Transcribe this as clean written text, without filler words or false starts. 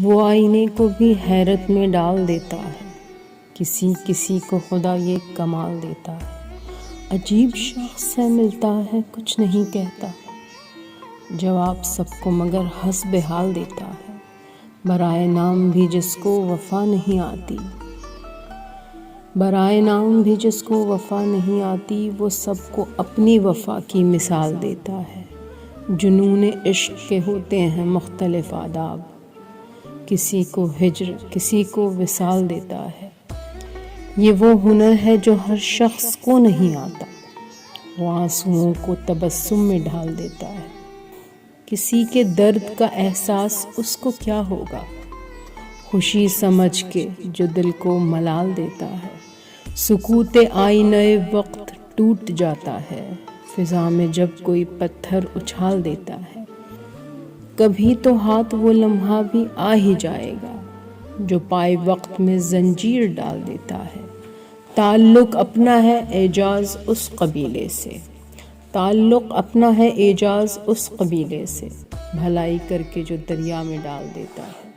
وہ آئینے کو بھی حیرت میں ڈال دیتا ہے، کسی کسی کو خدا یہ کمال دیتا ہے۔ عجیب شخص سے ملتا ہے، کچھ نہیں کہتا، جواب سب کو مگر حسب حال دیتا ہے۔ برائے نام بھی جس کو وفا نہیں آتی، برائے نام بھی جس کو وفا نہیں آتی، وہ سب کو اپنی وفا کی مثال دیتا ہے۔ جنون عشق کے ہوتے ہیں مختلف آداب، کسی کو ہجر کسی کو وصال دیتا ہے۔ یہ وہ ہنر ہے جو ہر شخص کو نہیں آتا، وہ آنسوؤں کو تبسم میں ڈھال دیتا ہے۔ کسی کے درد کا احساس اس کو کیا ہوگا، خوشی سمجھ کے جو دل کو ملال دیتا ہے۔ سکوت آئینہ وقت ٹوٹ جاتا ہے، فضا میں جب کوئی پتھر اچھال دیتا ہے۔ کبھی تو ہاتھ وہ لمحہ بھی آ ہی جائے گا جو پائے وقت میں زنجیر ڈال دیتا ہے۔ تعلق اپنا ہے اعجاز اس قبیلے سے، تعلق اپنا ہے اعجاز اس قبیلے سے، بھلائی کر کے جو دریا میں ڈال دیتا ہے۔